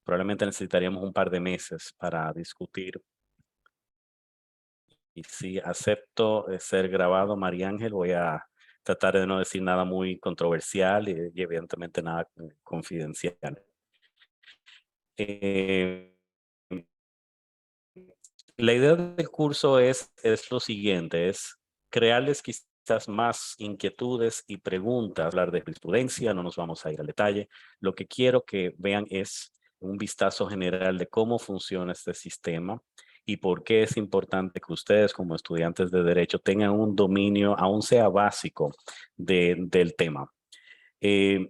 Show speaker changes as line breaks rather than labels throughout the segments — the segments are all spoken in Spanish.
probablemente necesitaríamos un par de meses para discutir. Y si acepto ser grabado, María Ángel, voy a tratar de no decir nada muy controversial y evidentemente nada confidencial. Eh, la idea del curso es lo siguiente, es crearles quizás más inquietudes y preguntas, hablar de jurisprudencia, no nos vamos a ir al detalle. Lo que quiero que vean es un vistazo general de cómo funciona este sistema y por qué es importante que ustedes como estudiantes de derecho tengan un dominio, aún sea básico, del tema. Eh,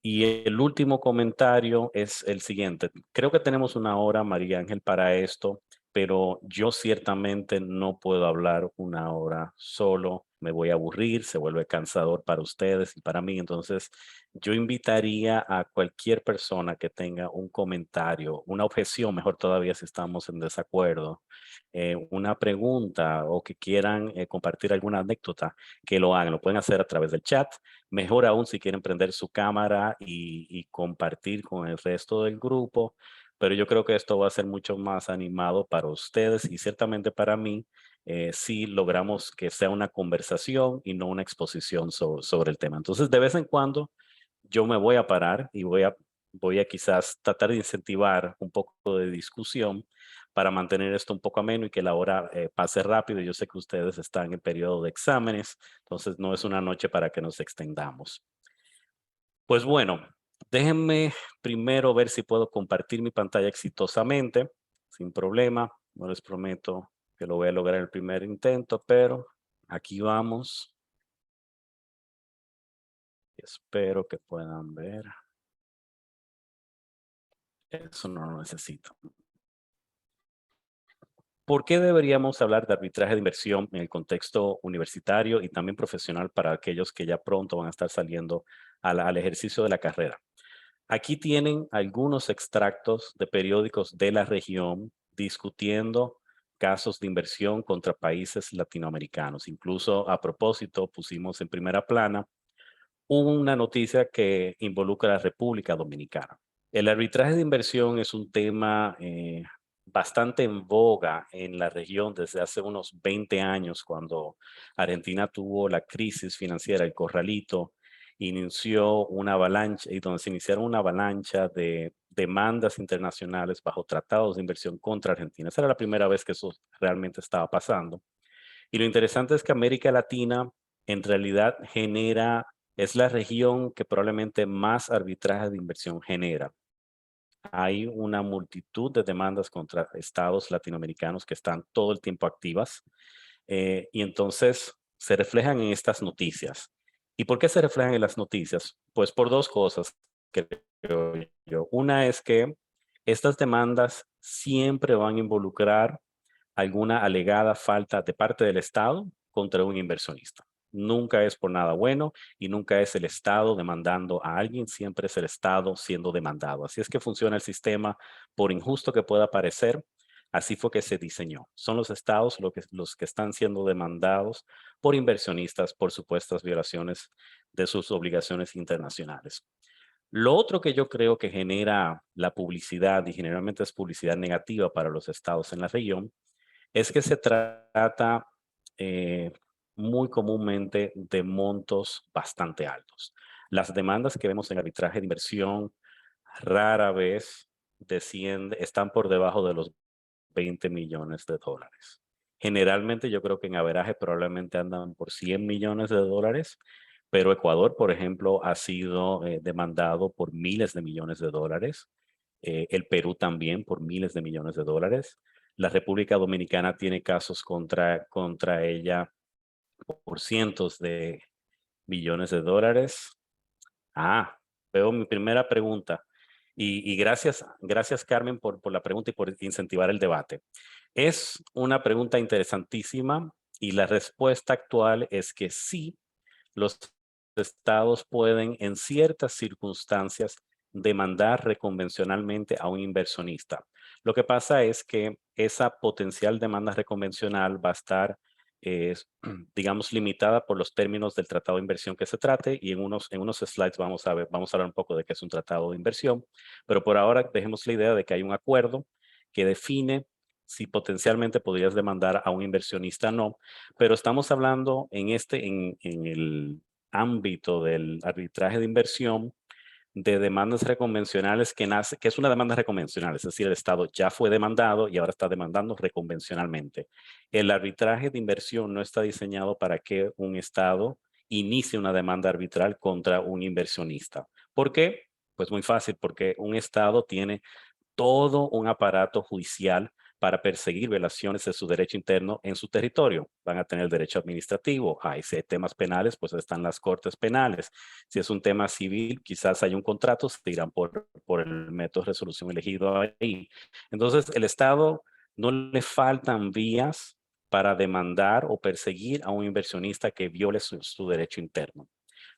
y el último comentario es el siguiente. Creo que tenemos una hora, María Ángel, para esto, pero yo ciertamente no puedo hablar una hora solo. Me voy a aburrir, se vuelve cansador para ustedes y para mí. Entonces, yo invitaría a cualquier persona que tenga un comentario, una objeción, mejor todavía si estamos en desacuerdo, una pregunta o que quieran compartir alguna anécdota, que lo hagan. Lo pueden hacer a través del chat. Mejor aún si quieren prender su cámara y compartir con el resto del grupo, pero yo creo que esto va a ser mucho más animado para ustedes y ciertamente para mí si logramos que sea una conversación y no una exposición sobre el tema. Entonces, de vez en cuando yo me voy a parar y voy a quizás tratar de incentivar un poco de discusión para mantener esto un poco ameno y que la hora pase rápido. Yo sé que ustedes están en periodo de exámenes, entonces no es una noche para que nos extendamos. Pues bueno, déjenme primero ver si puedo compartir mi pantalla exitosamente, sin problema. No les prometo que lo voy a lograr en el primer intento, pero aquí vamos. Espero que puedan ver. Eso no lo necesito. ¿Por qué deberíamos hablar de arbitraje de inversión en el contexto universitario y también profesional para aquellos que ya pronto van a estar saliendo al ejercicio de la carrera? Aquí tienen algunos extractos de periódicos de la región discutiendo casos de inversión contra países latinoamericanos. Incluso a propósito pusimos en primera plana una noticia que involucra a la República Dominicana. El arbitraje de inversión es un tema bastante en boga en la región desde hace unos 20 años, cuando Argentina tuvo la crisis financiera, el corralito, inició una avalancha y donde se iniciaron una avalancha de demandas internacionales bajo tratados de inversión contra Argentina. Esa era la primera vez que eso realmente estaba pasando. Y lo interesante es que América Latina en realidad es la región que probablemente más arbitraje de inversión genera. Hay una multitud de demandas contra estados latinoamericanos que están todo el tiempo activas y entonces se reflejan en estas noticias. ¿Y por qué se reflejan en las noticias? Pues por dos cosas, creo yo. Una es que estas demandas siempre van a involucrar alguna alegada falta de parte del Estado contra un inversionista. Nunca es por nada bueno y nunca es el Estado demandando a alguien, siempre es el Estado siendo demandado. Así es que funciona el sistema, por injusto que pueda parecer, así fue que se diseñó. Son los estados los que están siendo demandados por inversionistas por supuestas violaciones de sus obligaciones internacionales. Lo otro que yo creo que genera la publicidad, y generalmente es publicidad negativa para los estados en la región, es que se trata eh, muy comúnmente de montos bastante altos. Las demandas que vemos en arbitraje de inversión rara vez están por debajo de los 20 millones de dólares. Generalmente yo creo que en averaje probablemente andan por 100 millones de dólares, pero Ecuador, por ejemplo, ha sido demandado por miles de millones de dólares. El Perú también por miles de millones de dólares. La República Dominicana tiene casos contra ella por cientos de millones de dólares. Ah, veo mi primera pregunta. Y gracias Carmen por la pregunta y por incentivar el debate. Es una pregunta interesantísima y la respuesta actual es que sí, los estados pueden en ciertas circunstancias demandar reconvencionalmente a un inversionista. Lo que pasa es que esa potencial demanda reconvencional va a estar es, digamos, limitada por los términos del tratado de inversión que se trate, y en unos slides vamos a hablar un poco de qué es un tratado de inversión, pero por ahora dejemos la idea de que hay un acuerdo que define si potencialmente podrías demandar a un inversionista o no, pero estamos hablando en el ámbito del arbitraje de inversión de demandas reconvencionales que es una demanda reconvencional, es decir, el Estado ya fue demandado y ahora está demandando reconvencionalmente. El arbitraje de inversión no está diseñado para que un Estado inicie una demanda arbitral contra un inversionista. ¿Por qué? Pues muy fácil, porque un Estado tiene todo un aparato judicial para perseguir violaciones de su derecho interno en su territorio. Van a tener derecho administrativo. Si hay temas penales, pues están las cortes penales. Si es un tema civil, quizás hay un contrato, se irán por el método de resolución elegido ahí. Entonces, el Estado no le faltan vías para demandar o perseguir a un inversionista que viole su derecho interno.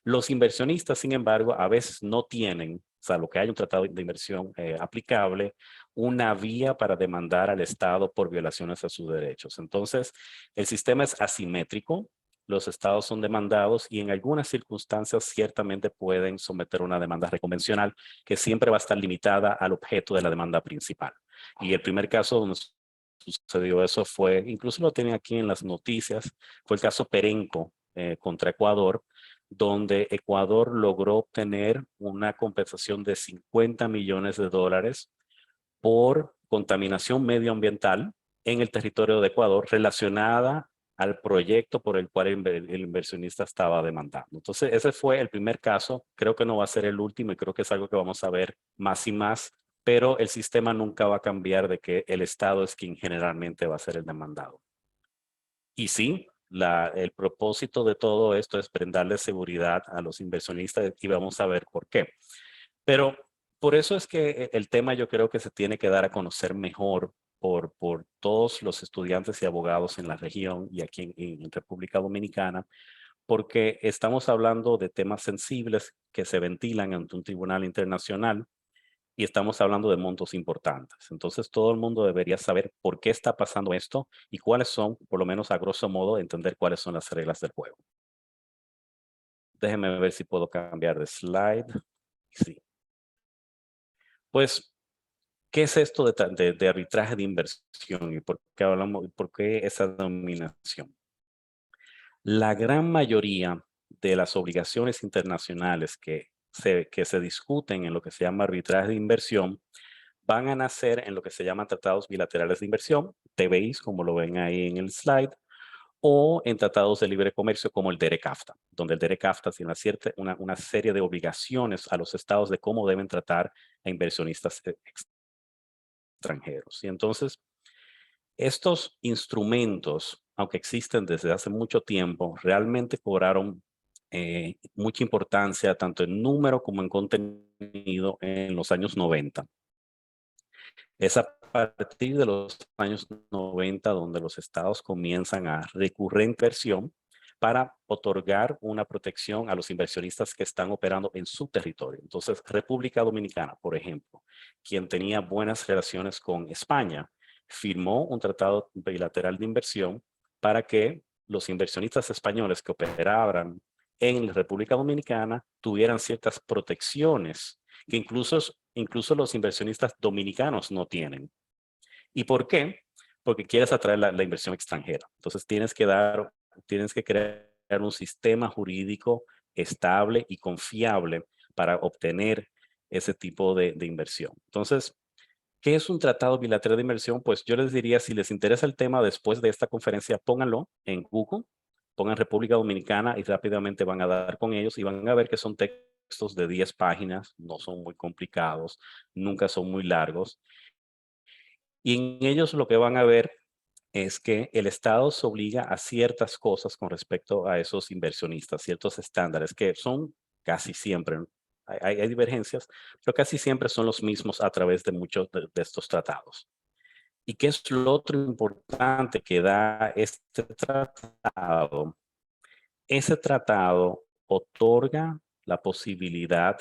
Los inversionistas, sin embargo, a veces no tienen, salvo que haya un tratado de inversión aplicable, una vía para demandar al Estado por violaciones a sus derechos. Entonces, el sistema es asimétrico, los estados son demandados y en algunas circunstancias ciertamente pueden someter una demanda reconvencional que siempre va a estar limitada al objeto de la demanda principal. Y el primer caso donde sucedió eso fue, incluso lo tenía aquí en las noticias, fue el caso Perenco contra Ecuador, donde Ecuador logró obtener una compensación de $50 millones por contaminación medioambiental en el territorio de Ecuador relacionada al proyecto por el cual el inversionista estaba demandando. Entonces, ese fue el primer caso. Creo que no va a ser el último y creo que es algo que vamos a ver más y más, pero el sistema nunca va a cambiar de que el Estado es quien generalmente va a ser el demandado. Y sí, el propósito de todo esto es brindarle seguridad a los inversionistas y vamos a ver por qué. Pero por eso es que el tema yo creo que se tiene que dar a conocer mejor por todos los estudiantes y abogados en la región y aquí en República Dominicana, porque estamos hablando de temas sensibles que se ventilan ante un tribunal internacional y estamos hablando de montos importantes. Entonces todo el mundo debería saber por qué está pasando esto y cuáles son, por lo menos a grosso modo, entender cuáles son las reglas del juego. Déjenme ver si puedo cambiar de slide. Sí. Pues, ¿qué es esto de arbitraje de inversión y por qué esa denominación? La gran mayoría de las obligaciones internacionales que se discuten en lo que se llama arbitraje de inversión van a nacer en lo que se llaman tratados bilaterales de inversión, TBIs, como lo ven ahí en el slide, o en tratados de libre comercio como el DERE-CAFTA, donde el DERE-CAFTA tiene una serie de obligaciones a los estados de cómo deben tratar a inversionistas extranjeros. Y entonces, estos instrumentos, aunque existen desde hace mucho tiempo, realmente cobraron mucha importancia tanto en número como en contenido en los años 90. Es a partir de los años 90 donde los estados comienzan a recurrir a inversión para otorgar una protección a los inversionistas que están operando en su territorio. Entonces, República Dominicana, por ejemplo, quien tenía buenas relaciones con España, firmó un tratado bilateral de inversión para que los inversionistas españoles que operaban en la República Dominicana tuvieran ciertas protecciones que incluso los inversionistas dominicanos no tienen. ¿Y por qué? Porque quieres atraer la inversión extranjera. Entonces tienes que crear un sistema jurídico estable y confiable para obtener ese tipo de inversión. Entonces, ¿qué es un tratado bilateral de inversión? Pues yo les diría, si les interesa el tema después de esta conferencia, pónganlo en Google, pongan República Dominicana y rápidamente van a dar con ellos y van a ver que son textos de 10 páginas, no son muy complicados, nunca son muy largos. Y en ellos lo que van a ver es que el Estado se obliga a ciertas cosas con respecto a esos inversionistas, ciertos estándares que son casi siempre, hay divergencias, pero casi siempre son los mismos a través de muchos de estos tratados. ¿Y qué es lo otro importante que da este tratado? Ese tratado otorga la posibilidad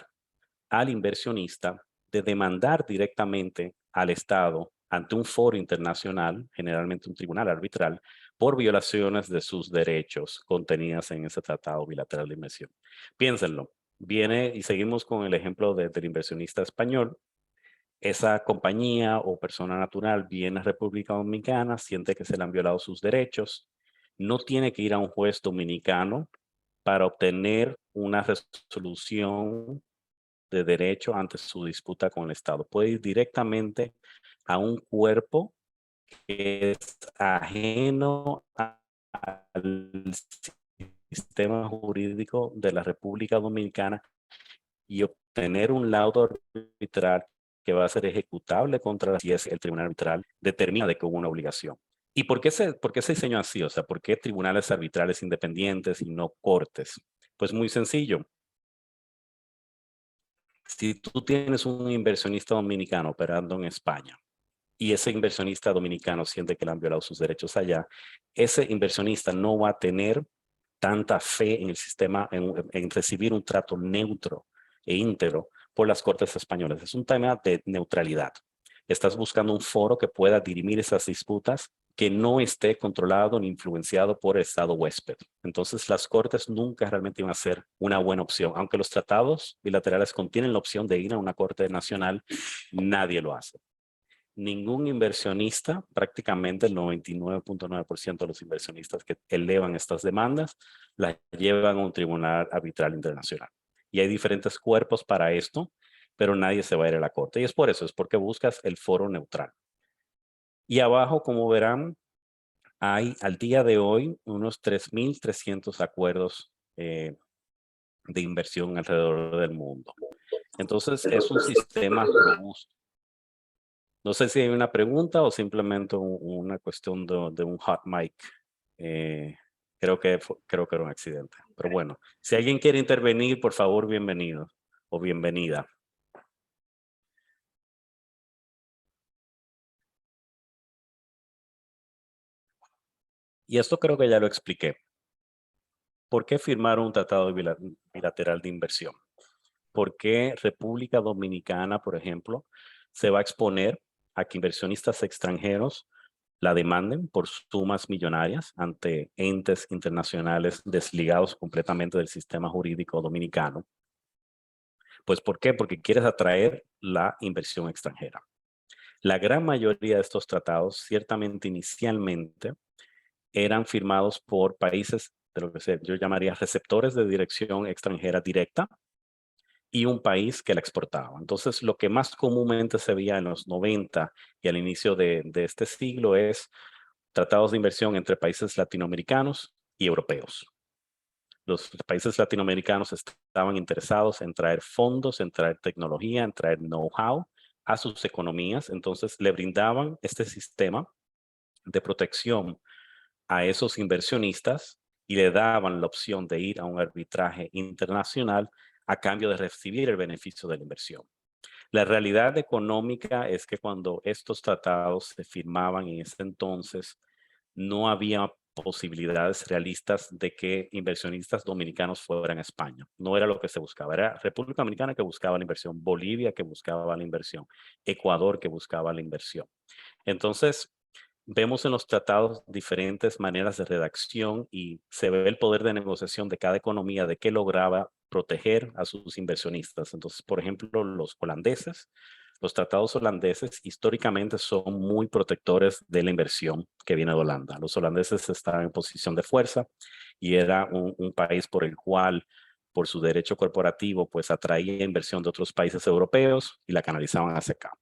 al inversionista de demandar directamente al Estado ante un foro internacional, generalmente un tribunal arbitral, por violaciones de sus derechos contenidas en ese tratado bilateral de inversión. Piénsenlo, viene y seguimos con el ejemplo del inversionista español. Esa compañía o persona natural viene a República Dominicana, siente que se le han violado sus derechos, no tiene que ir a un juez dominicano para obtener una resolución de derecho ante su disputa con el Estado. Puede ir directamente a un cuerpo que es ajeno al sistema jurídico de la República Dominicana y obtener un laudo arbitral que va a ser ejecutable contra la si es el tribunal arbitral determina de que hubo una obligación. ¿Y por qué se diseñó así? O sea, ¿por qué tribunales arbitrales independientes y no cortes? Pues muy sencillo. Si tú tienes un inversionista dominicano operando en España y ese inversionista dominicano siente que le han violado sus derechos allá, ese inversionista no va a tener tanta fe en el sistema, en recibir un trato neutro e íntegro por las Cortes españolas. Es un tema de neutralidad. Estás buscando un foro que pueda dirimir esas disputas que no esté controlado ni influenciado por el Estado huésped. Entonces, las Cortes nunca realmente iban a ser una buena opción. Aunque los tratados bilaterales contienen la opción de ir a una Corte nacional, nadie lo hace. Ningún inversionista, prácticamente el 99.9% de los inversionistas que elevan estas demandas, las llevan a un tribunal arbitral internacional. Y hay diferentes cuerpos para esto, pero nadie se va a ir a la corte. Y es por eso, es porque buscas el foro neutral. Y abajo, como verán, hay al día de hoy unos 3.300 acuerdos de inversión alrededor del mundo. Entonces, es un sistema robusto. No sé si hay una pregunta o simplemente una cuestión de un hot mic. Creo que era un accidente. Pero bueno, si alguien quiere intervenir, por favor, bienvenido o bienvenida. Y esto creo que ya lo expliqué. ¿Por qué firmar un tratado bilateral de inversión? ¿Por qué República Dominicana, por ejemplo, se va a exponer a que inversionistas extranjeros la demanden por sumas millonarias ante entes internacionales desligados completamente del sistema jurídico dominicano? Pues ¿por qué? Porque quieres atraer la inversión extranjera. La gran mayoría de estos tratados, ciertamente inicialmente, eran firmados por países de lo que yo llamaría receptores de dirección extranjera directa y un país que la exportaba. Entonces, lo que más comúnmente se veía en los 90 y al inicio de este siglo es tratados de inversión entre países latinoamericanos y europeos. Los países latinoamericanos estaban interesados en traer fondos, en traer tecnología, en traer know-how a sus economías. Entonces, le brindaban este sistema de protección a esos inversionistas y le daban la opción de ir a un arbitraje internacional a cambio de recibir el beneficio de la inversión. La realidad económica es que cuando estos tratados se firmaban en ese entonces, no había posibilidades realistas de que inversionistas dominicanos fueran a España. No era lo que se buscaba. Era República Dominicana que buscaba la inversión, Bolivia que buscaba la inversión, Ecuador que buscaba la inversión. Entonces, vemos en los tratados diferentes maneras de redacción y se ve el poder de negociación de cada economía, de qué lograba proteger a sus inversionistas. Entonces, por ejemplo, los holandeses, los tratados holandeses históricamente son muy protectores de la inversión que viene de Holanda. Los holandeses estaban en posición de fuerza y era un país por el cual, por su derecho corporativo, pues atraía inversión de otros países europeos y la canalizaban hacia acá.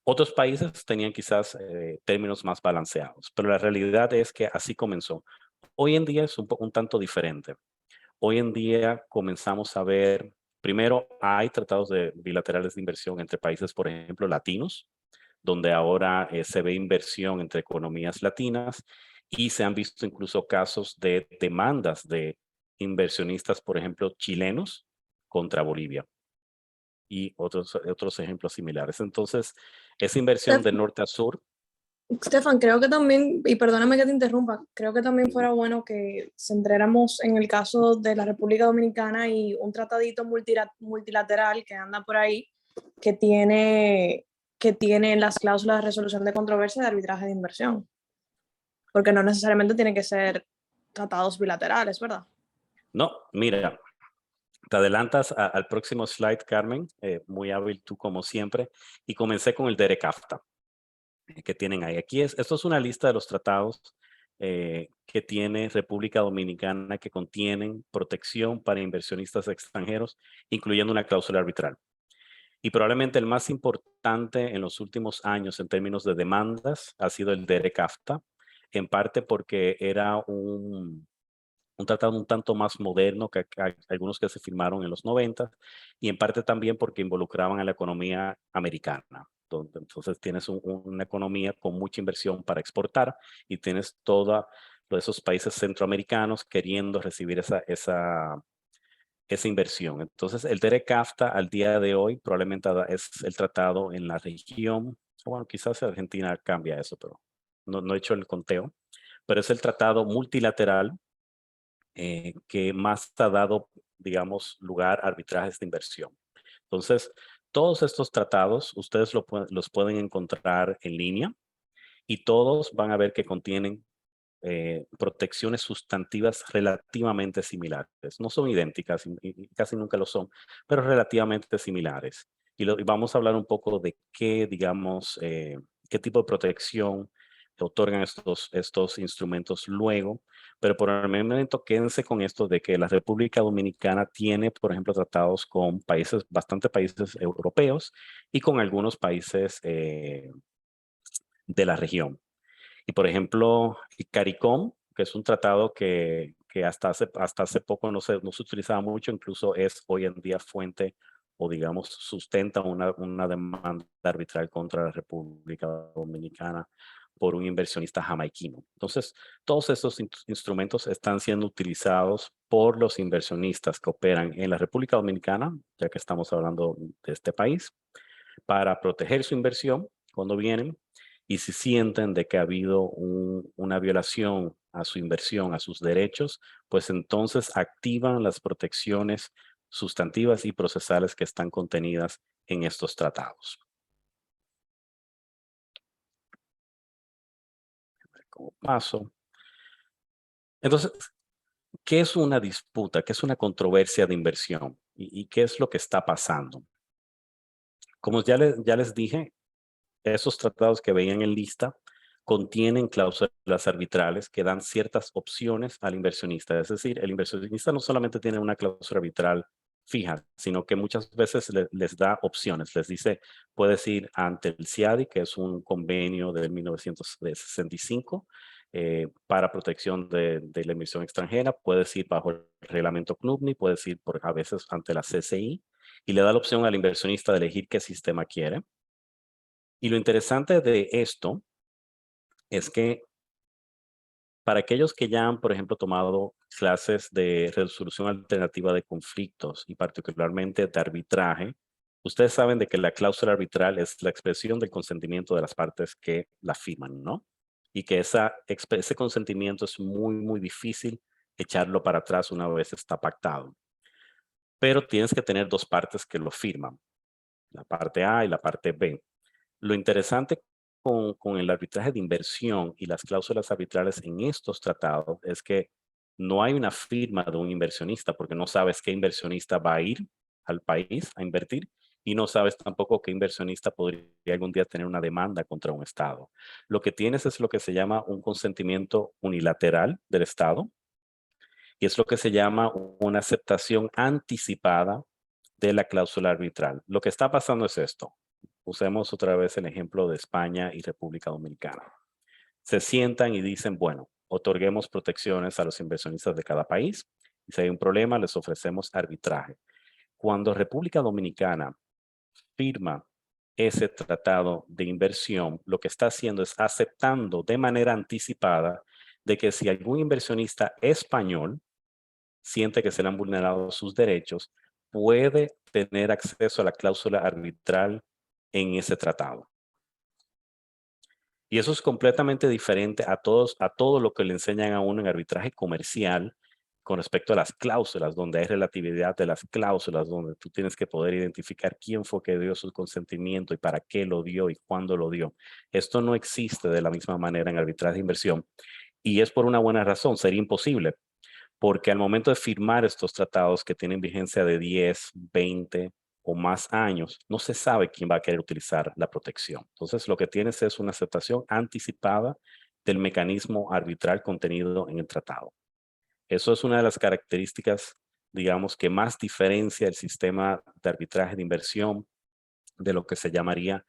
Otros países tenían quizás términos más balanceados, pero la realidad es que así comenzó. Hoy en día es un tanto diferente. Hoy en día comenzamos a ver, primero hay tratados bilaterales de inversión entre países, por ejemplo, latinos, donde ahora se ve inversión entre economías latinas y se han visto incluso casos de demandas de inversionistas, por ejemplo, chilenos contra Bolivia y otros ejemplos similares. Entonces, esa inversión de norte a sur.
Stefan, creo que también, y perdóname que te interrumpa, creo que también fuera bueno que centráramos en el caso de la República Dominicana y un tratadito multilateral que anda por ahí que tiene las cláusulas de resolución de controversia de arbitraje de inversión. porque no necesariamente tiene que ser tratados bilaterales, ¿verdad?
No, mira, te adelantas al próximo slide, Carmen, muy hábil tú como siempre, y comencé con el DERECAFTA que tienen ahí. Esto es una lista de los tratados que tiene República Dominicana que contienen protección para inversionistas extranjeros, incluyendo una cláusula arbitral. Y probablemente el más importante en los últimos años en términos de demandas ha sido el DERECAFTA, en parte porque era un tratado un tanto más moderno que algunos que se firmaron en los 90 y en parte también porque involucraban a la economía americana. Entonces tienes una economía con mucha inversión para exportar y tienes todos esos países centroamericanos queriendo recibir esa inversión. Entonces el DERECAFTA al día de hoy probablemente es el tratado en la región, bueno, quizás Argentina cambia eso, pero no he hecho el conteo, pero es el tratado multilateral que más ha dado, digamos, lugar a arbitrajes de inversión. Entonces, todos estos tratados ustedes los pueden encontrar en línea y todos van a ver que contienen protecciones sustantivas relativamente similares. No son idénticas y casi nunca lo son, pero relativamente similares. Y vamos a hablar un poco de qué, digamos, qué tipo de protección otorgan estos instrumentos luego, pero por el momento quédense con esto de que la República Dominicana tiene, por ejemplo, tratados con bastantes países europeos y con algunos países de la región. Y por ejemplo, el CARICOM, que es un tratado que hasta hace poco no se utilizaba mucho, incluso es hoy en día fuente o digamos sustenta una demanda arbitral contra la República Dominicana por un inversionista jamaiquino. Entonces, todos estos instrumentos están siendo utilizados por los inversionistas que operan en la República Dominicana, ya que estamos hablando de este país, para proteger su inversión cuando vienen y si sienten de que ha habido una violación a su inversión, a sus derechos, pues entonces activan las protecciones sustantivas y procesales que están contenidas en estos tratados. Como paso. Entonces, ¿qué es una disputa? ¿Qué es una controversia de inversión? ¿Y qué es lo que está pasando? Como ya les dije, esos tratados que veían en lista contienen cláusulas arbitrales que dan ciertas opciones al inversionista. Es decir, el inversionista no solamente tiene una cláusula arbitral fija, sino que muchas veces les da opciones. Les dice, puedes ir ante el CIADI, que es un convenio de 1965 para protección de la inversión extranjera. Puedes ir bajo el reglamento CNUCNI, puedes ir a veces ante la CCI y le da la opción al inversionista de elegir qué sistema quiere. Y lo interesante de esto es que para aquellos que ya han, por ejemplo, tomado clases de resolución alternativa de conflictos y particularmente de arbitraje, ustedes saben de que la cláusula arbitral es la expresión del consentimiento de las partes que la firman, ¿no? Y que ese consentimiento es muy, muy difícil echarlo para atrás una vez está pactado. Pero tienes que tener dos partes que lo firman, la parte A y la parte B. Lo interesante con el arbitraje de inversión y las cláusulas arbitrales en estos tratados es que no hay una firma de un inversionista porque no sabes qué inversionista va a ir al país a invertir y no sabes tampoco qué inversionista podría algún día tener una demanda contra un Estado. Lo que tienes es lo que se llama un consentimiento unilateral del Estado y es lo que se llama una aceptación anticipada de la cláusula arbitral. Lo que está pasando es esto. Usemos otra vez el ejemplo de España y República Dominicana. Se sientan y dicen, bueno, otorguemos protecciones a los inversionistas de cada país y si hay un problema les ofrecemos arbitraje. Cuando República Dominicana firma ese tratado de inversión, lo que está haciendo es aceptando de manera anticipada de que si algún inversionista español siente que se le han vulnerado sus derechos, puede tener acceso a la cláusula arbitral en ese tratado. Y eso es completamente diferente a todo lo que le enseñan a uno en arbitraje comercial con respecto a las cláusulas, donde hay relatividad de las cláusulas, donde tú tienes que poder identificar quién fue que dio su consentimiento y para qué lo dio y cuándo lo dio. Esto no existe de la misma manera en arbitraje de inversión. Y es por una buena razón, sería imposible, porque al momento de firmar estos tratados que tienen vigencia de 10, 20 o más años, no se sabe quién va a querer utilizar la protección. Entonces, lo que tienes es una aceptación anticipada del mecanismo arbitral contenido en el tratado. Eso es una de las características, digamos, que más diferencia el sistema de arbitraje de inversión de lo que se llamaría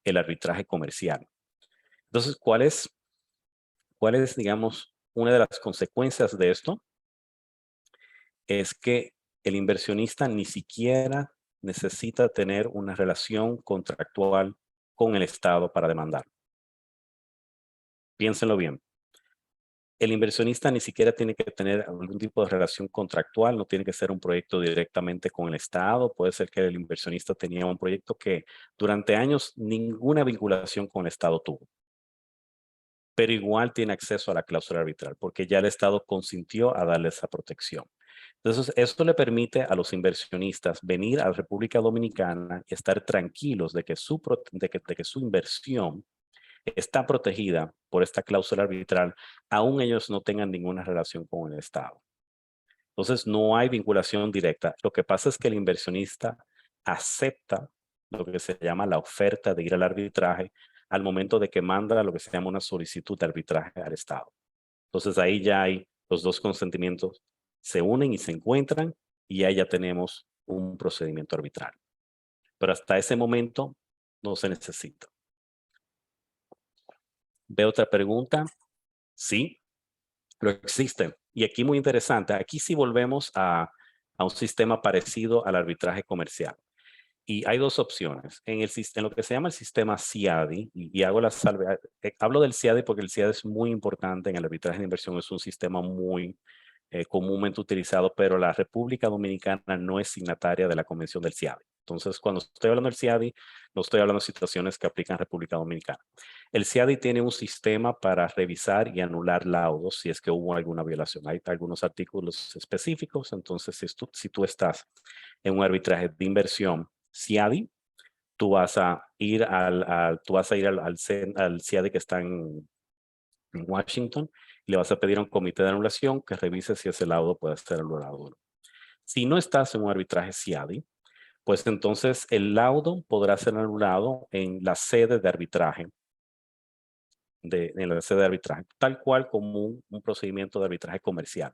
el arbitraje comercial. Entonces, cuál es, digamos, una de las consecuencias de esto? Es que el inversionista ni siquiera necesita tener una relación contractual con el Estado para demandar. Piénsenlo bien. El inversionista ni siquiera tiene que tener algún tipo de relación contractual, no tiene que ser un proyecto directamente con el Estado. Puede ser que el inversionista tenía un proyecto que durante años ninguna vinculación con el Estado tuvo, pero igual tiene acceso a la cláusula arbitral porque ya el Estado consintió a darle esa protección. Entonces, esto le permite a los inversionistas venir a la República Dominicana y estar tranquilos de que su inversión está protegida por esta cláusula arbitral, aún ellos no tengan ninguna relación con el Estado. Entonces, no hay vinculación directa. Lo que pasa es que el inversionista acepta lo que se llama la oferta de ir al arbitraje al momento de que manda lo que se llama una solicitud de arbitraje al Estado. Entonces, ahí ya hay los dos consentimientos, se unen y se encuentran y ahí ya tenemos un procedimiento arbitral. Pero hasta ese momento no se necesita. ¿Ve otra pregunta? Sí, lo existe. Y aquí muy interesante, aquí sí volvemos a un sistema parecido al arbitraje comercial. Y hay dos opciones. En lo que se llama el sistema CIADI, y hago la salvedad, hablo del CIADI porque el CIADI es muy importante en el arbitraje de inversión, es un sistema muy comúnmente utilizado, pero la República Dominicana no es signataria de la Convención del CIADI. Entonces, cuando estoy hablando del CIADI, no estoy hablando de situaciones que aplican en República Dominicana. El CIADI tiene un sistema para revisar y anular laudos si es que hubo alguna violación. Hay algunos artículos específicos, entonces si tú estás en un arbitraje de inversión CIADI, tú vas a ir al CIADI que está en Washington y le vas a pedir a un comité de anulación que revise si ese laudo puede ser anulado o no. Si no estás en un arbitraje CIADI, pues entonces el laudo podrá ser anulado en la sede de arbitraje, tal cual como un procedimiento de arbitraje comercial.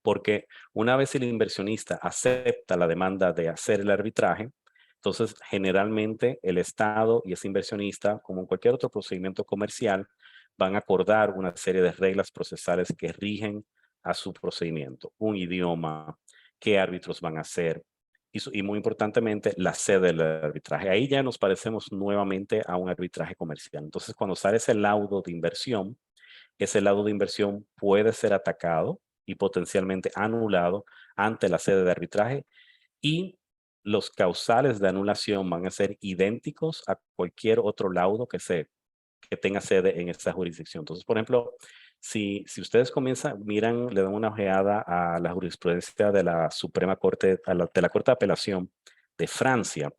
Porque una vez el inversionista acepta la demanda de hacer el arbitraje, entonces generalmente el Estado y ese inversionista, como en cualquier otro procedimiento comercial, van a acordar una serie de reglas procesales que rigen a su procedimiento, un idioma, qué árbitros van a ser y muy importantemente la sede del arbitraje. Ahí ya nos parecemos nuevamente a un arbitraje comercial. Entonces cuando sale ese laudo de inversión puede ser atacado y potencialmente anulado ante la sede de arbitraje y los causales de anulación van a ser idénticos a cualquier otro laudo que tenga sede en esa jurisdicción. Entonces, por ejemplo, si ustedes miran, le dan una ojeada a la jurisprudencia de la Suprema Corte, de la Corte de Apelación de Francia,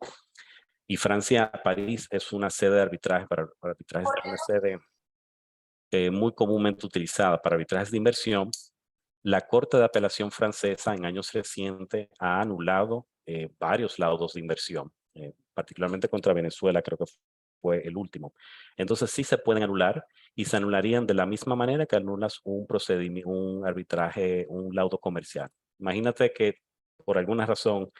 y Francia, París, es una sede de arbitraje para arbitrajes, una sede muy comúnmente utilizada para arbitrajes de inversión. La Corte de Apelación francesa en años recientes ha anulado varios laudos de inversión, particularmente contra Venezuela, creo que fue el último. Entonces sí se pueden anular y se anularían de la misma manera que anulas un procedimiento, un arbitraje, un laudo comercial. Imagínate que por alguna razón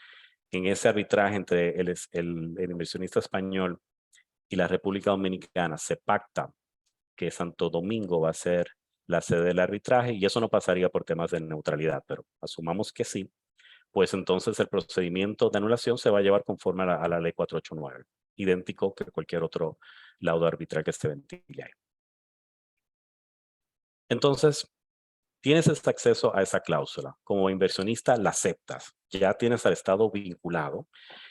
en ese arbitraje entre el inversionista español y la República Dominicana se pacta que Santo Domingo va a ser la sede del arbitraje y eso no pasaría por temas de neutralidad, pero asumamos que sí, pues entonces el procedimiento de anulación se va a llevar conforme a la ley 489, idéntico que cualquier otro laudo arbitral que se ventile ahí. Entonces, tienes este acceso a esa cláusula. Como inversionista la aceptas, ya tienes al Estado vinculado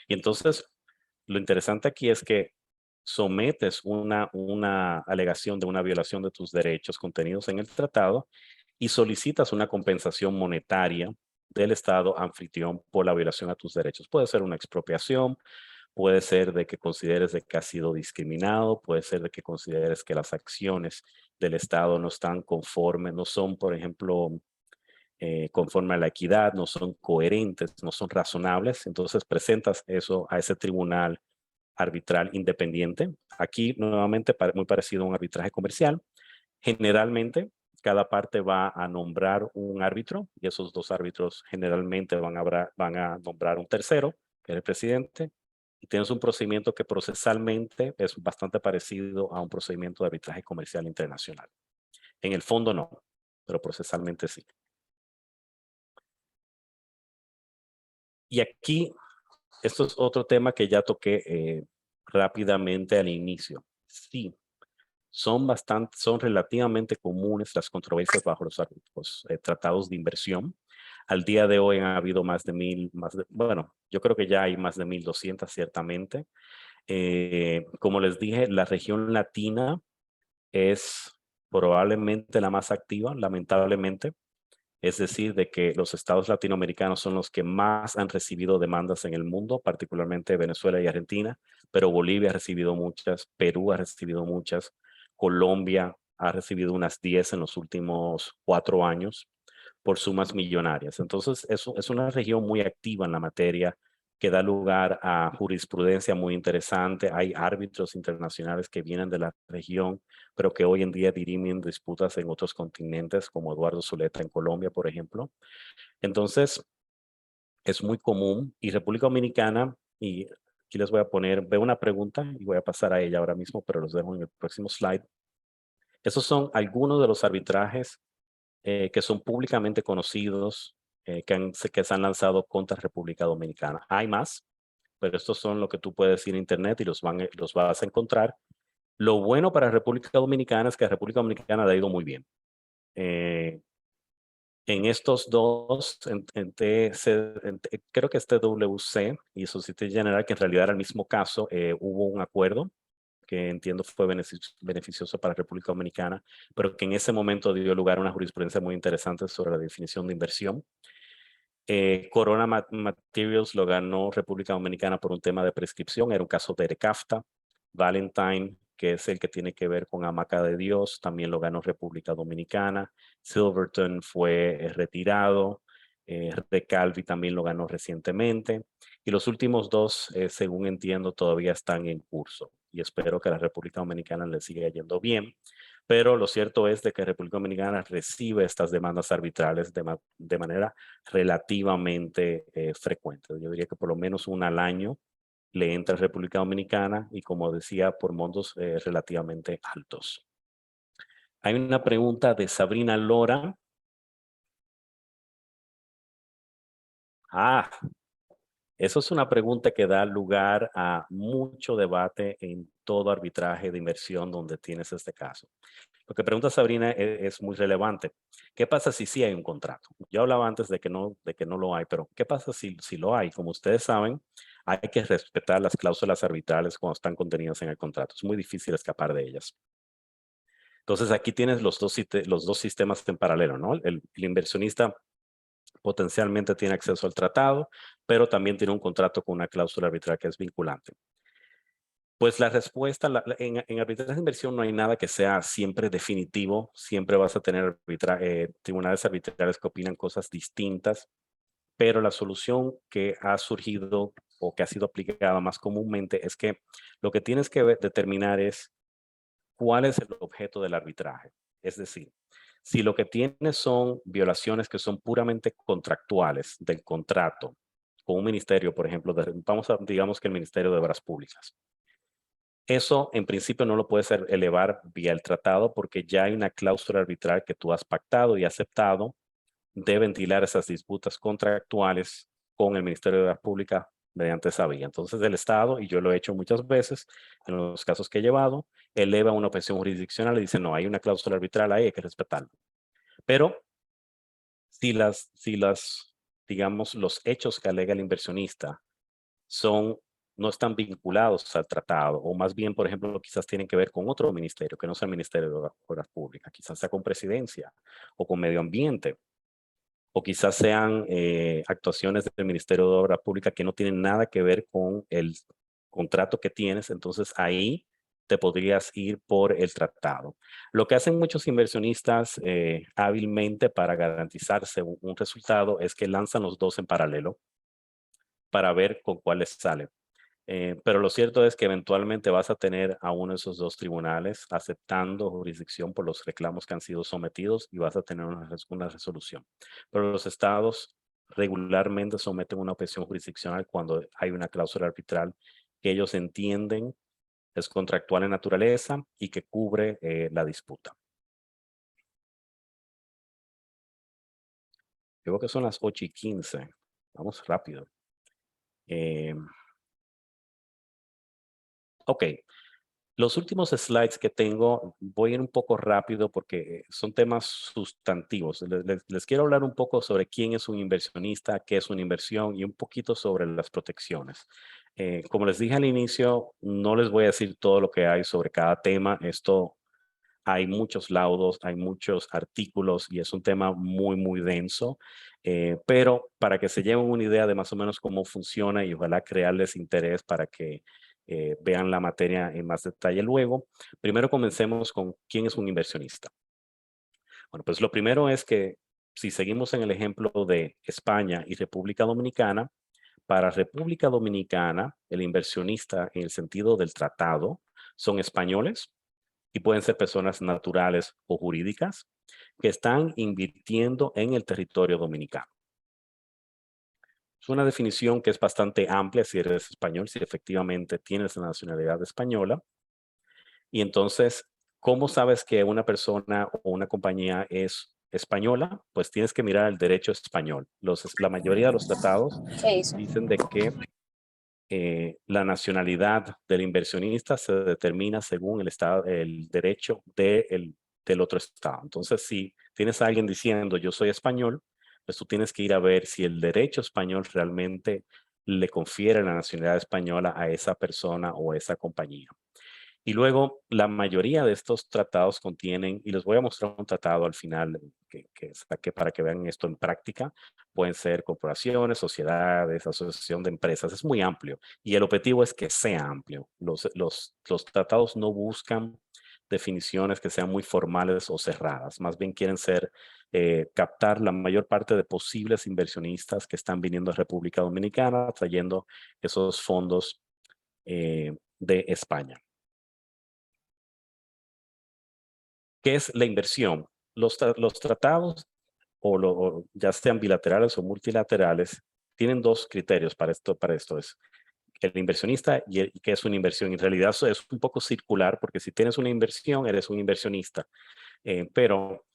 y entonces lo interesante aquí es que sometes una alegación de una violación de tus derechos contenidos en el tratado y solicitas una compensación monetaria del Estado anfitrión por la violación a tus derechos. Puede ser una expropiación, puede ser de que consideres de que has sido discriminado, puede ser de que consideres que las acciones del Estado no están conformes, no son, por ejemplo, conforme a la equidad, no son coherentes, no son razonables. Entonces presentas eso a ese tribunal arbitral independiente. Aquí nuevamente muy parecido a un arbitraje comercial. Generalmente cada parte va a nombrar un árbitro y esos dos árbitros generalmente van a nombrar un tercero, que es el presidente, y tienes un procedimiento que procesalmente es bastante parecido a un procedimiento de arbitraje comercial internacional. En el fondo no, pero procesalmente sí. Y aquí, esto es otro tema que ya toqué rápidamente al inicio. Sí, son relativamente comunes las controversias bajo los tratados de inversión. Al día de hoy han habido más de 1000, bueno, yo creo que ya hay más de 1200 ciertamente. Como les dije, la región latina es probablemente la más activa, lamentablemente. Es decir, de que los estados latinoamericanos son los que más han recibido demandas en el mundo, particularmente Venezuela y Argentina, pero Bolivia ha recibido muchas, Perú ha recibido muchas, Colombia ha recibido unas 10 en los últimos 4 años por sumas millonarias. Entonces, eso es una región muy activa en la materia que da lugar a jurisprudencia muy interesante. Hay árbitros internacionales que vienen de la región, pero que hoy en día dirimen disputas en otros continentes, como Eduardo Zuleta en Colombia, por ejemplo. Entonces, es muy común. Y República Dominicana, y aquí les voy a poner, veo una pregunta y voy a pasar a ella ahora mismo, pero los dejo en el próximo slide. Esos son algunos de los arbitrajes que son públicamente conocidos, que se han lanzado contra República Dominicana. Hay más, pero estos son lo que tú puedes ir a internet y los vas a encontrar. Lo bueno para República Dominicana es que a República Dominicana le ha ido muy bien. En estos dos, creo que es TWC y Societe General, que en realidad era el mismo caso, hubo un acuerdo que entiendo fue beneficioso para República Dominicana, pero que en ese momento dio lugar a una jurisprudencia muy interesante sobre la definición de inversión. Corona Materials lo ganó República Dominicana por un tema de prescripción, era un caso de ERECAFTA. Valentine, que es el que tiene que ver con Hamaca de Dios, también lo ganó República Dominicana. Silverton fue retirado. Recalvi también lo ganó recientemente. Y los últimos dos, según entiendo, todavía están en curso. Y espero que a la República Dominicana le siga yendo bien. Pero lo cierto es de que República Dominicana recibe estas demandas arbitrales de manera relativamente frecuente. Yo diría que por lo menos una al año le entra a República Dominicana y, como decía, por montos relativamente altos. Hay una pregunta de Sabrina Lora. Eso es una pregunta que da lugar a mucho debate en todo arbitraje de inversión donde tienes este caso. Lo que pregunta Sabrina es muy relevante. ¿Qué pasa si sí hay un contrato? Yo hablaba antes de que no lo hay, pero ¿qué pasa si lo hay? Como ustedes saben, hay que respetar las cláusulas arbitrales cuando están contenidas en el contrato. Es muy difícil escapar de ellas. Entonces aquí tienes los dos sistemas en paralelo, ¿no? El inversionista potencialmente tiene acceso al tratado, pero también tiene un contrato con una cláusula arbitral que es vinculante. Pues la respuesta, en arbitraje de inversión no hay nada que sea siempre definitivo, siempre vas a tener tribunales arbitrales que opinan cosas distintas, pero la solución que ha surgido o que ha sido aplicada más comúnmente es que lo que tienes que determinar es cuál es el objeto del arbitraje. Es decir, si lo que tienes son violaciones que son puramente contractuales del contrato con un ministerio, por ejemplo, digamos que el Ministerio de Obras Públicas. Eso en principio no lo puedes elevar vía el tratado porque ya hay una cláusula arbitral que tú has pactado y aceptado de ventilar esas disputas contractuales con el Ministerio de Obras Públicas mediante esa vía. Entonces el Estado, y yo lo he hecho muchas veces en los casos que he llevado, eleva una objeción jurisdiccional y dice, no, hay una cláusula arbitral ahí, hay que respetarlo. Pero si digamos, los hechos que alega el inversionista no están vinculados al tratado, o más bien, por ejemplo, quizás tienen que ver con otro ministerio, que no sea el Ministerio de Obras Públicas, quizás sea con Presidencia o con Medio Ambiente, o quizás sean actuaciones del Ministerio de Obras Públicas que no tienen nada que ver con contrato que tienes, entonces ahí te podrías ir por el tratado. Lo que hacen muchos inversionistas hábilmente para garantizarse un resultado es que lanzan los dos en paralelo para ver con cuál les sale. Pero lo cierto es que eventualmente vas a tener a uno de esos dos tribunales aceptando jurisdicción por los reclamos que han sido sometidos y vas a tener una resolución. Pero los estados regularmente someten una objeción jurisdiccional cuando hay una cláusula arbitral que ellos entienden es contractual en naturaleza y que cubre la disputa. Creo que son las 8:15. Vamos rápido. Ok. Los últimos slides que tengo, voy a ir un poco rápido porque son temas sustantivos. Les quiero hablar un poco sobre quién es un inversionista, qué es una inversión y un poquito sobre las protecciones. Como les dije al inicio, no les voy a decir todo lo que hay sobre cada tema. Esto hay muchos laudos, hay muchos artículos y es un tema muy, muy denso. Pero para que se lleven una idea de más o menos cómo funciona y ojalá crearles interés para que vean la materia en más detalle luego. Primero comencemos con quién es un inversionista. Bueno, pues lo primero es que si seguimos en el ejemplo de España y República Dominicana, para República Dominicana, el inversionista en el sentido del tratado son españoles y pueden ser personas naturales o jurídicas que están invirtiendo en el territorio dominicano. Es una definición que es bastante amplia si eres español, si efectivamente tienes la nacionalidad española. Y entonces, ¿cómo sabes que una persona o una compañía es española? Pues tienes que mirar el derecho español. La mayoría de los tratados dicen de que la nacionalidad del inversionista se determina según el derecho del otro estado. Entonces, si tienes a alguien diciendo yo soy español, pues tú tienes que ir a ver si el derecho español realmente le confiere la nacionalidad española a esa persona o a esa compañía. Y luego, la mayoría de estos tratados contienen, y les voy a mostrar un tratado al final que para que vean esto en práctica, pueden ser corporaciones, sociedades, asociación de empresas, es muy amplio. Y el objetivo es que sea amplio. Los tratados no buscan definiciones que sean muy formales o cerradas, más bien quieren captar la mayor parte de posibles inversionistas que están viniendo a República Dominicana, trayendo esos fondos de España. ¿Qué es la inversión? Los tratados, ya sean bilaterales o multilaterales, tienen dos criterios para esto. Es el inversionista y qué es una inversión. En realidad eso es un poco circular porque si tienes una inversión, eres un inversionista. Pero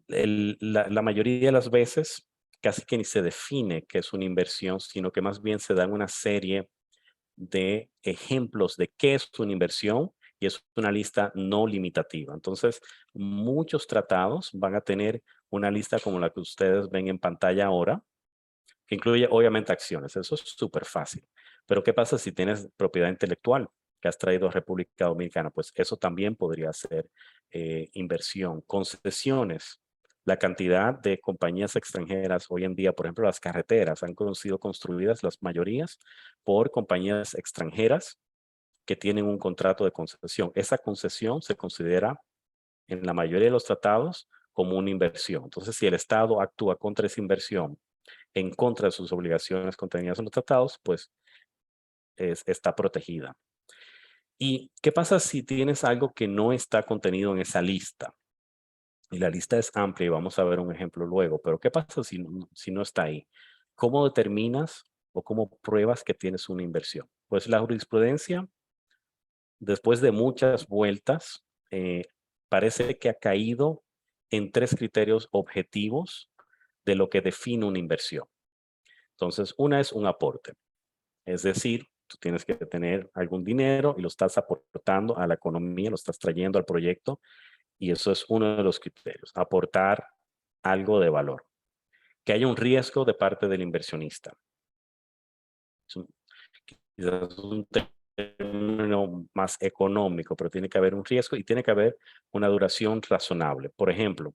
la mayoría de las veces casi que ni se define qué es una inversión, sino que más bien se dan una serie de ejemplos de qué es una inversión y es una lista no limitativa. Entonces, muchos tratados van a tener una lista como la que ustedes ven en pantalla ahora, que incluye obviamente acciones. Eso es súper fácil. Pero ¿qué pasa si tienes propiedad intelectual que has traído a República Dominicana? Pues eso también podría ser inversión. Concesiones. La cantidad de compañías extranjeras hoy en día, por ejemplo, las carreteras han sido construidas, las mayorías, por compañías extranjeras que tienen un contrato de concesión. Esa concesión se considera en la mayoría de los tratados como una inversión. Entonces, si el Estado actúa contra esa inversión, en contra de sus obligaciones contenidas en los tratados, pues está protegida. ¿Y qué pasa si tienes algo que no está contenido en esa lista? Y la lista es amplia y vamos a ver un ejemplo luego, pero ¿qué pasa si no está ahí? ¿Cómo determinas o cómo pruebas que tienes una inversión? Pues la jurisprudencia, después de muchas vueltas, parece que ha caído en 3 criterios objetivos de lo que define una inversión. Entonces, una es un aporte. Es decir, tú tienes que tener algún dinero y lo estás aportando a la economía, lo estás trayendo al proyecto y eso es uno de los criterios, aportar algo de valor. Que haya un riesgo de parte del inversionista. Es un término más económico, pero tiene que haber un riesgo y tiene que haber una duración razonable. Por ejemplo,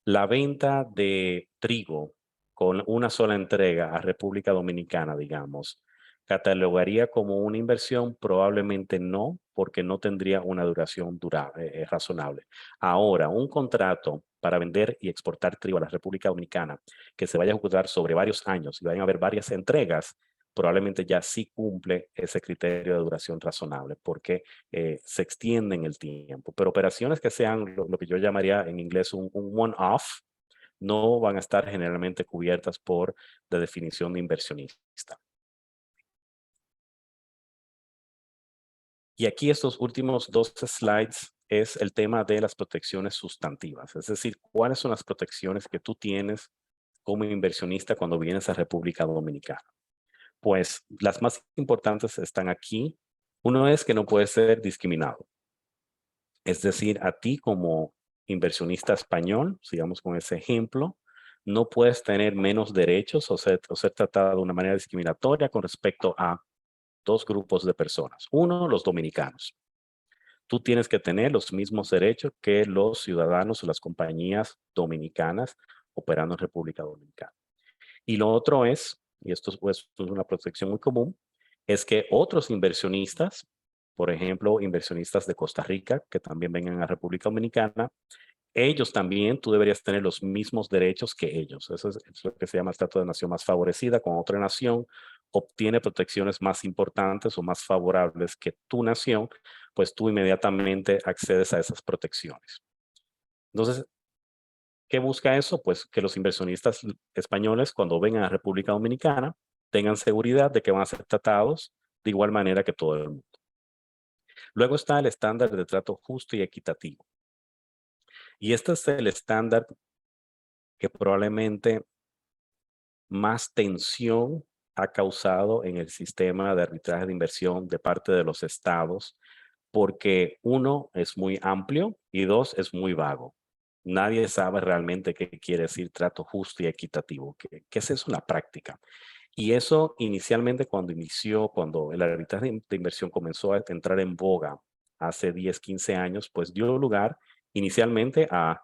la venta de trigo con una sola entrega a República Dominicana, digamos, ¿Catalogaría como una inversión? Probablemente no, porque no tendría una duración razonable. Ahora, un contrato para vender y exportar trigo a la República Dominicana que se vaya a ejecutar sobre varios años y vayan a haber varias entregas, probablemente ya sí cumple ese criterio de duración razonable, porque se extiende en el tiempo. Pero operaciones que sean lo que yo llamaría en inglés un one-off, no van a estar generalmente cubiertas por la definición de inversionista. Y aquí estos últimos 2 slides es el tema de las protecciones sustantivas, es decir, cuáles son las protecciones que tú tienes como inversionista cuando vienes a República Dominicana. Pues las más importantes están aquí. Uno es que no puedes ser discriminado. Es decir, a ti como inversionista español, sigamos con ese ejemplo, no puedes tener menos derechos o ser tratado de una manera discriminatoria con respecto a 2 grupos de personas. Uno, los dominicanos. Tú tienes que tener los mismos derechos que los ciudadanos o las compañías dominicanas operando en República Dominicana. Y lo otro es, y esto es una protección muy común, es que otros inversionistas, por ejemplo, inversionistas de Costa Rica, que también vengan a República Dominicana, ellos también, tú deberías tener los mismos derechos que ellos. Eso es lo que se llama el trato de nación más favorecida. Con otra nación obtiene protecciones más importantes o más favorables que tu nación, pues tú inmediatamente accedes a esas protecciones. Entonces, ¿qué busca eso? Pues que los inversionistas españoles, cuando vengan a República Dominicana, tengan seguridad de que van a ser tratados de igual manera que todo el mundo. Luego está el estándar de trato justo y equitativo. Y este es el estándar que probablemente más tensión ha causado en el sistema de arbitraje de inversión de parte de los estados, porque uno, es muy amplio y dos, es muy vago. Nadie sabe realmente qué quiere decir trato justo y equitativo, qué es eso en la práctica. Y eso inicialmente cuando el arbitraje de inversión comenzó a entrar en boga hace 10, 15 años, pues dio lugar inicialmente a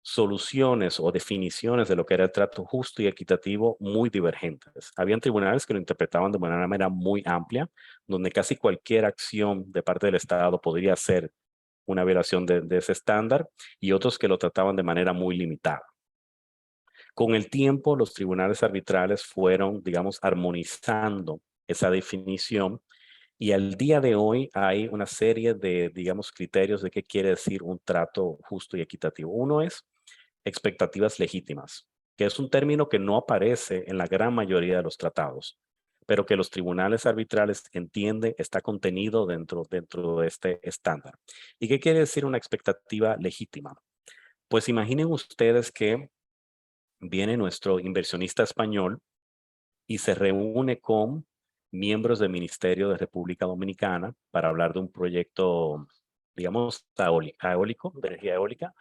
soluciones o definiciones de lo que era el trato justo y equitativo muy divergentes. Habían tribunales que lo interpretaban de una manera muy amplia, donde casi cualquier acción de parte del Estado podría ser una violación de ese estándar, y otros que lo trataban de manera muy limitada. Con el tiempo, los tribunales arbitrales fueron, digamos, armonizando esa definición, y al día de hoy hay una serie de, digamos, criterios de qué quiere decir un trato justo y equitativo. Uno es expectativas legítimas, que es un término que no aparece en la gran mayoría de los tratados, pero que los tribunales arbitrales entienden está contenido dentro de este estándar. ¿Y qué quiere decir una expectativa legítima? Pues imaginen ustedes que viene nuestro inversionista español y se reúne con miembros del Ministerio de República Dominicana para hablar de un proyecto, digamos, eólico, de energía eólica.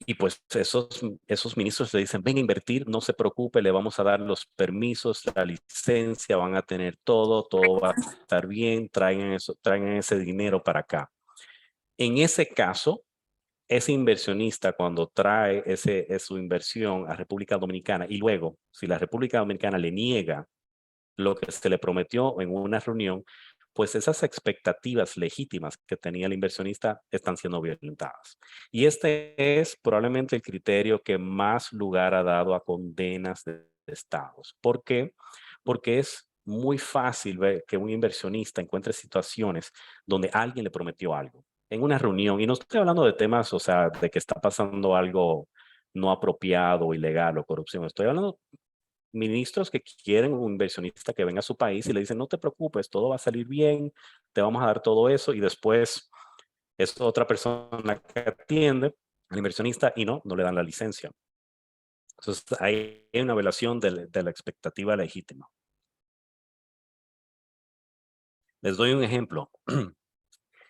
Y pues esos ministros le dicen, ven a invertir, no se preocupe, le vamos a dar los permisos, la licencia, van a tener todo va a estar bien, traigan ese dinero para acá. En ese caso, ese inversionista cuando trae su inversión a República Dominicana y luego, si la República Dominicana le niega lo que se le prometió en una reunión, pues esas expectativas legítimas que tenía el inversionista están siendo violentadas. Y este es probablemente el criterio que más lugar ha dado a condenas de estados. ¿Por qué? Porque es muy fácil ver que un inversionista encuentre situaciones donde alguien le prometió algo en una reunión, y no estoy hablando de temas, o sea, de que está pasando algo no apropiado, ilegal o corrupción. Estoy hablando ministros que quieren un inversionista que venga a su país y le dicen, no te preocupes, todo va a salir bien, te vamos a dar todo eso, y después es otra persona que atiende al inversionista y no le dan la licencia. Entonces hay una violación de la expectativa legítima. Les doy un ejemplo.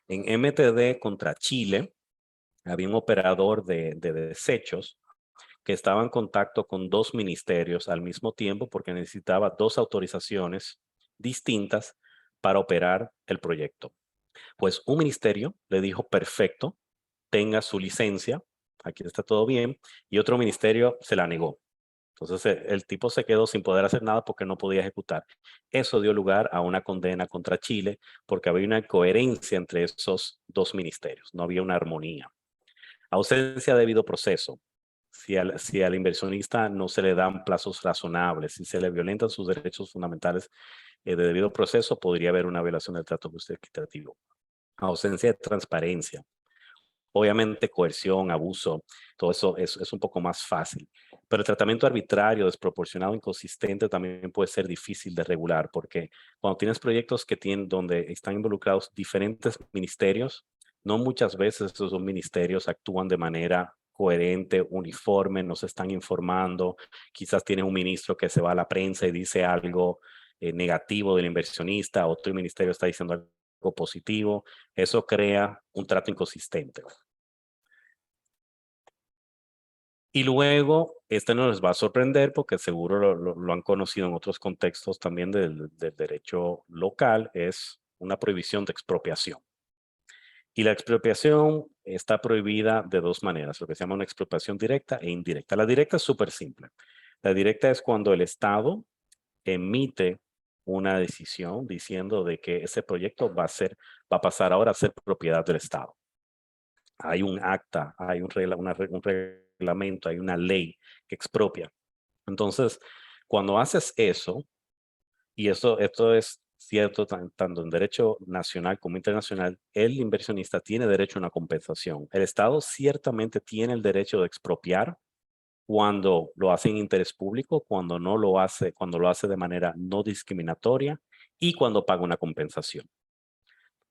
En MTD contra Chile había un operador de desechos que estaba en contacto con 2 ministerios al mismo tiempo porque necesitaba 2 autorizaciones distintas para operar el proyecto. Pues un ministerio le dijo, perfecto, tenga su licencia, aquí está todo bien, y otro ministerio se la negó. Entonces el tipo se quedó sin poder hacer nada porque no podía ejecutar. Eso dio lugar a una condena contra Chile porque había una incoherencia entre esos dos ministerios, no había una armonía. Ausencia de debido proceso. Si al inversionista no se le dan plazos razonables, si se le violentan sus derechos fundamentales de debido proceso, podría haber una violación del trato justo y equitativo. Ausencia de transparencia. Obviamente coerción, abuso, todo eso es un poco más fácil. Pero el tratamiento arbitrario, desproporcionado, inconsistente también puede ser difícil de regular porque cuando tienes proyectos que tienen, donde están involucrados diferentes ministerios, no muchas veces esos ministerios actúan de manera coherente, uniforme, no se están informando. Quizás tienes un ministro que se va a la prensa y dice algo negativo del inversionista, otro ministerio está diciendo algo positivo. Eso crea un trato inconsistente. Y luego, este no les va a sorprender porque seguro lo han conocido en otros contextos también del derecho local, es una prohibición de expropiación. Y la expropiación está prohibida de dos maneras, lo que se llama una expropiación directa e indirecta. La directa es súper simple. La directa es cuando el Estado emite una decisión diciendo de que ese proyecto va a pasar ahora a ser propiedad del Estado. Hay un acta, hay un reglamento, hay una ley que expropia. Entonces, cuando haces eso, y esto es cierto tanto en derecho nacional como internacional, el inversionista tiene derecho a una compensación. El Estado ciertamente tiene el derecho de expropiar cuando lo hace en interés público, cuando no lo hace, cuando lo hace de manera no discriminatoria y cuando paga una compensación.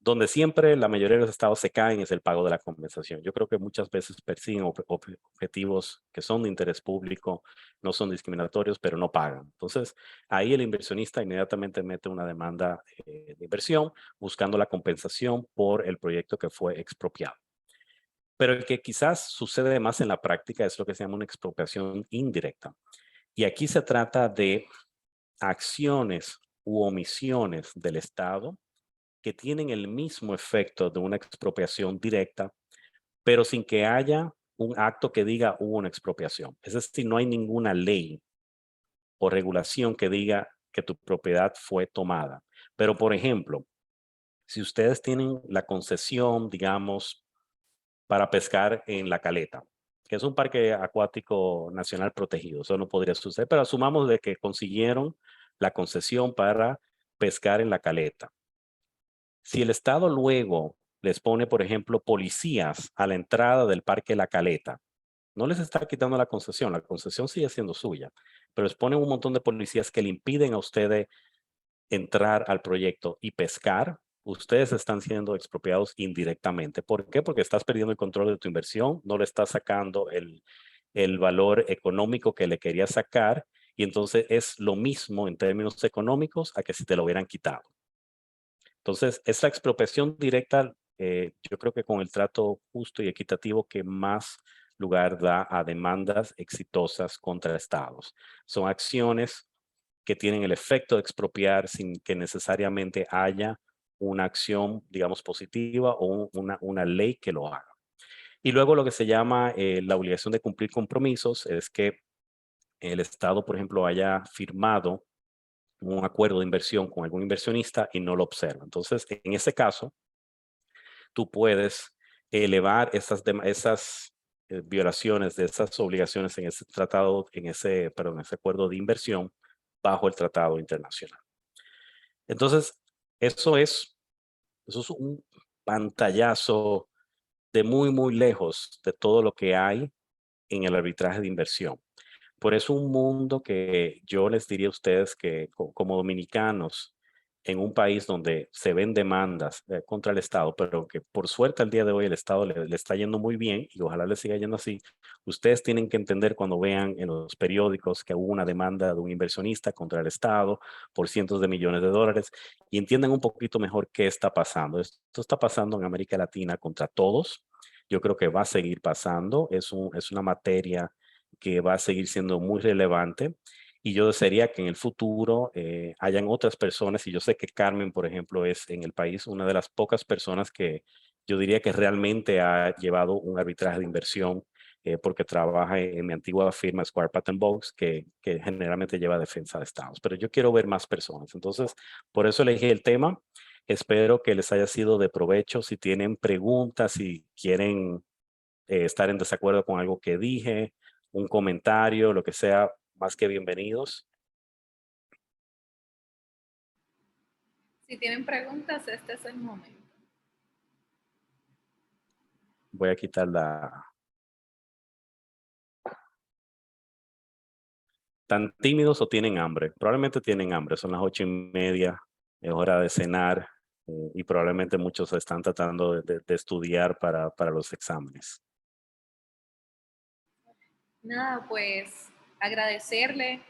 Donde siempre la mayoría de los estados se caen es el pago de la compensación. Yo creo que muchas veces persiguen objetivos que son de interés público, no son discriminatorios, pero no pagan. Entonces, ahí el inversionista inmediatamente mete una demanda de inversión buscando la compensación por el proyecto que fue expropiado. Pero el que quizás sucede más en la práctica es lo que se llama una expropiación indirecta. Y aquí se trata de acciones u omisiones del Estado que tienen el mismo efecto de una expropiación directa, pero sin que haya un acto que diga hubo una expropiación. Es decir, no hay ninguna ley o regulación que diga que tu propiedad fue tomada. Pero, por ejemplo, si ustedes tienen la concesión, digamos, para pescar en La Caleta, que es un parque acuático nacional protegido, eso no podría suceder, pero asumamos de que consiguieron la concesión para pescar en La Caleta. Si el Estado luego les pone, por ejemplo, policías a la entrada del Parque La Caleta, no les está quitando la concesión sigue siendo suya, pero les ponen un montón de policías que le impiden a ustedes entrar al proyecto y pescar, ustedes están siendo expropiados indirectamente. ¿Por qué? Porque estás perdiendo el control de tu inversión, no le estás sacando el valor económico que le querías sacar y entonces es lo mismo en términos económicos a que si te lo hubieran quitado. Entonces, esa expropiación directa, yo creo que con el trato justo y equitativo que más lugar da a demandas exitosas contra estados. Son acciones que tienen el efecto de expropiar sin que necesariamente haya una acción, digamos, positiva o una ley que lo haga. Y luego lo que se llama la obligación de cumplir compromisos es que el Estado, por ejemplo, haya firmado un acuerdo de inversión con algún inversionista y no lo observa. Entonces, en ese caso, tú puedes elevar esas violaciones de esas obligaciones en ese tratado, ese acuerdo de inversión bajo el tratado internacional. Entonces, eso es un pantallazo de muy, muy lejos de todo lo que hay en el arbitraje de inversión. Por eso un mundo que yo les diría a ustedes que como dominicanos en un país donde se ven demandas contra el Estado, pero que por suerte al día de hoy el Estado le está yendo muy bien y ojalá le siga yendo así, ustedes tienen que entender cuando vean en los periódicos que hubo una demanda de un inversionista contra el Estado por cientos de millones de dólares y entiendan un poquito mejor qué está pasando. Esto está pasando en América Latina contra todos. Yo creo que va a seguir pasando. Es una materia que va a seguir siendo muy relevante y yo desearía que en el futuro hayan otras personas, y yo sé que Carmen, por ejemplo, es en el país una de las pocas personas que yo diría que realmente ha llevado un arbitraje de inversión porque trabaja en mi antigua firma Square Patton Bowes, que generalmente lleva defensa de estados. Pero yo quiero ver más personas. Entonces, por eso elegí el tema. Espero que les haya sido de provecho. Si tienen preguntas, si quieren estar en desacuerdo con algo que dije, un comentario, lo que sea, más que bienvenidos.
Si tienen preguntas, este es el momento.
Voy a quitar la... ¿Están tímidos o tienen hambre? Probablemente tienen hambre, son las 8:30, es hora de cenar y probablemente muchos están tratando de estudiar para los exámenes.
Nada, pues agradecerle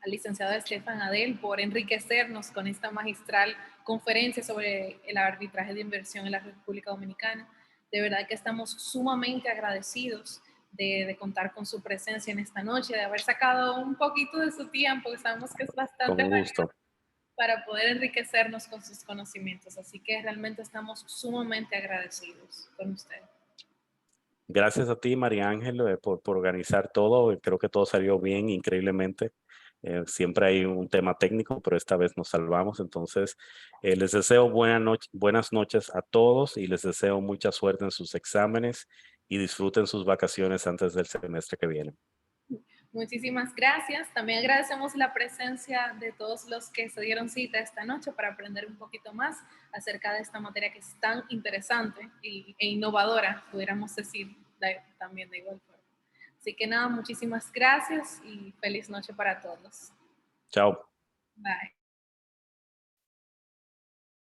al licenciado Estefan Adel por enriquecernos con esta magistral conferencia sobre el arbitraje de inversión en la República Dominicana. De verdad que estamos sumamente agradecidos de contar con su presencia en esta noche, de haber sacado un poquito de su tiempo, que sabemos que es bastante
Con gusto.
para poder enriquecernos con sus conocimientos. Así que realmente estamos sumamente agradecidos con usted.
Gracias a ti, María Ángel, por organizar todo. Creo que todo salió bien, increíblemente. Siempre hay un tema técnico, pero esta vez nos salvamos. Entonces, les deseo buenas noches a todos y les deseo mucha suerte en sus exámenes y disfruten sus vacaciones antes del semestre que viene.
Muchísimas gracias. También agradecemos la presencia de todos los que se dieron cita esta noche para aprender un poquito más acerca de esta materia que es tan interesante e innovadora, pudiéramos decir también de igual forma. Así que nada, muchísimas gracias y feliz noche para todos.
Chao.
Bye.